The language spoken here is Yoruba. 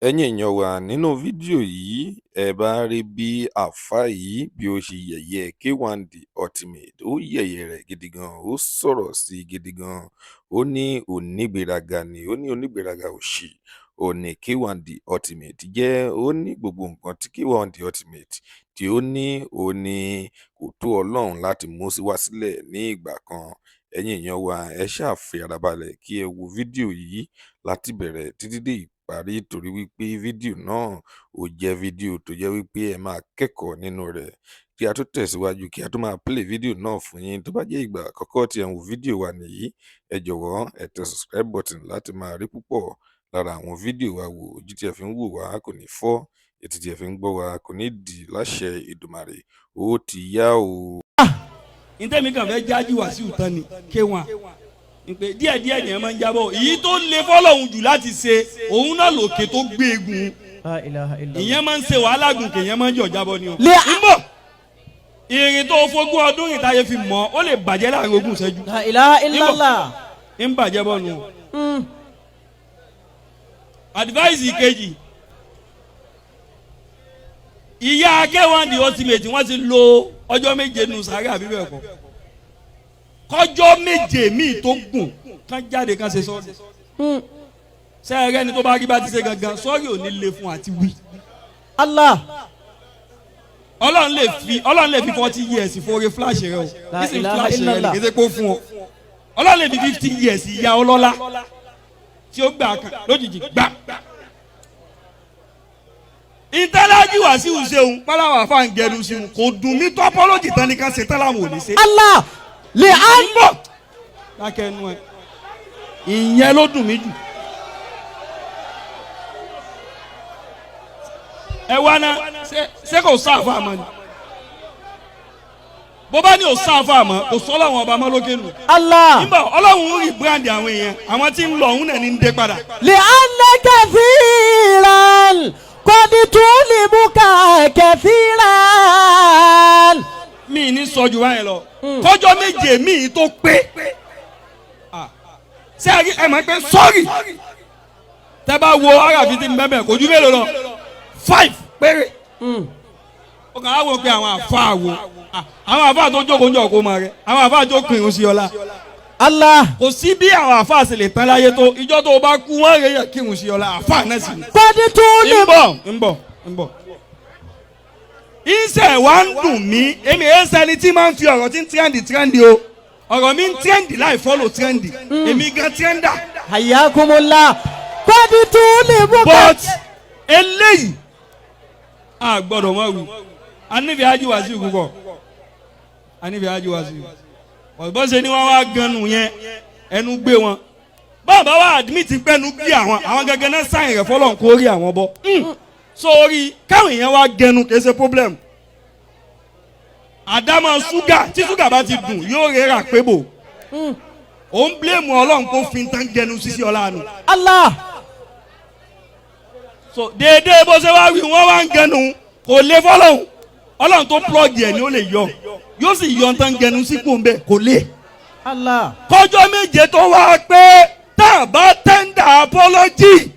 ẹ̀yin èèyàn wa nínú fídíò yìí ẹ bá rí bí àáfàá yìí bí ó ṣe yẹ̀yẹ́ K1 The Ultimate. Ó yẹ̀yẹ́ rẹ̀ gidi gan, ó sọ̀rọ̀ sí i gidi gan. Ó ní onígbéraga ni, ó ní onígbéraga òṣì ó ní K1 The Ultimate jẹ́. Ó ní gbogbo nǹkan tí K1 The Ultimate tí ó ní ó ní kò tó Ọlọ́run láti mú wá sílẹ̀ ní ìgbà kan. Ẹ̀yin èèyàn wa ẹ ṣáà fi ara balẹ̀ kí ẹ wo fídíò yìí láti bẹ̀rẹ̀ títí dé parí, torí wípé fídíò náà ó jẹ́ fídíò tó jẹ́ wípé ẹ máa kẹ́kọ̀ọ́ nínú rẹ̀. Kí a tó tẹ̀síwájú, kí a tó máa play fídíò náà fún yín, tó bá jẹ́ ìgbà àkọ́kọ́ tí ẹ ń wo fídíò wa nìyí, ẹ jọ̀wọ́ ẹ tẹ subscribe button láti máa rí púpọ̀ lára àwọn fídíò wa wò. Ojú tí ẹ fi ń wò wá kò ní fọ́, etí tí ẹ fi ń gbọ́ wa kò ní dì láṣẹ Èdùmàrè. Ó ti yá o. Ntẹ́mi kàn fẹ́ jájú wá sí ìtàn ni K1 pé díẹ̀díẹ̀ ni ẹ máa ń jábọ̀. Èyí tó le fọ́lọ́hun jù láti ṣe òun náà lòkè tó gbé egun. Ìyẹn máa ń ṣe wàhálà gùn kèèyàn máa ń jọ jábọ̀ ni o. Nbọ̀ ìrìn tó fogún ọdún yìí táyé fi mọ́ ó lè bàjẹ́ láàrin ogún ìṣẹ́jú. ń bàjẹ́ bọ́ nu. Advice ìkejì, ìyá K1 The Ultimate wọ́n ti lo ọjọ́ méje nù sáré àbí bẹ́ẹ̀ kọ́. Kọjọ́ méje míì tó gùn kán jáde kán ṣe sọ́ọ̀dì. Sẹ́ẹ̀rẹ́ ni tó bá rí bá ti ṣe gangan sọ́ọ̀rì ò ní le fún àti wí. Allah. Ọlọ́run lè fi 40 years fore flash rẹ o. Nísìnyí flash rẹ ni kété kó fún ọ. Ọlọ́run lè fi 50 years ìyá ọlọ́lá tí ó gbà kan lójijì gbà. Ìtẹ́lájú wá sí ìṣeun pálawà fáwọn gẹ̀rù sí kò dùn mí tọ́pọ́lọ́jì tán ní ká ṣe tẹ́láwọn ò ní ṣe. Allah lè á ń bọ̀. Dákẹ́ ẹnu ẹ̀. Ìyẹn ló dùn mí jù. Ẹ wá ná ṣé kò sáfà mọ́ ni? Bó bá ní ò sáfà mọ́ kò sọ́ láwọn ọba mọ́ lókè nù. Allah. Nígbà Ọlọ́run ń rí brand àwọn èèyàn àwọn tí ń lọ òun náà ní ń dé padà. lè á ń lé kẹfìrán kọ́ni tún lè mú ká kẹfìrán. Mi ní sọ jù báyìí lọ. Kọjọ́ méje mi tó pé. Ṣé ẹ mọ̀ pé sọ́ọ̀rì tẹ́ bá wo aráàfin tí ń bẹ́ẹ̀ kò ju mélòó lọ 5 péré. Ó kàn á wò pé àwọn àfáà wo àwọn àfáà tó jókòó ń jọ kó máa rẹ àwọn àfáà tó kùn ìhun sí ọlá. Allah. Kò sí bí àwọn àfáà sì lè tán láyé tó ìjọ tó bá kú wọ́n rẹ̀ yẹ kírun sí ọlá àfáà náà sì ni. kọ́ni tún lè mú. ń bọ̀. Iṣẹ́ wa ń dùn mí èmi ẹ̀ sẹ́ni tí máa ń fi ọ̀rọ̀ tí ń trendy o ọ̀rọ̀ mi ń trendy láì follow trendy èmi gan trender. Hayyakumullah kọ́ni tún lè mú ká. But eléyìí a gbọ́dọ̀ mọ̀ wí aníbi ajíwá sí ìkúkọ̀ aníbi ajíwá sí ọ̀bọ̀n ṣe ni wọ́n wá ganu yẹn ẹnu gbé wọn bàbá wa admit pẹ́nu gbé àwọn gẹ́gẹ́ náà sáyìn rẹ̀ fọlọ́n kó rí àwọn bọ́ sórí káwọn èèyàn wá gẹnu kì í ṣe problem. Àdámọ̀ ṣúgà tí ṣúgà bá ti dùn yóò rẹ́ra pé bò ó ń blame Ọlọ́run kó fi tán gẹnu sísí ọlá nù. Allah. So déédéé bó ṣe wá wí wọ́n wá ń gẹnu kò lè fọlọ́hún Ọlọ́run tó plug ẹ̀ ni ó lè yọ yóò sì yọ tán gẹnu sípò ń bẹ kò lè. Allah. Kọjọ́ méje tó wá pé tá a bá tender apology.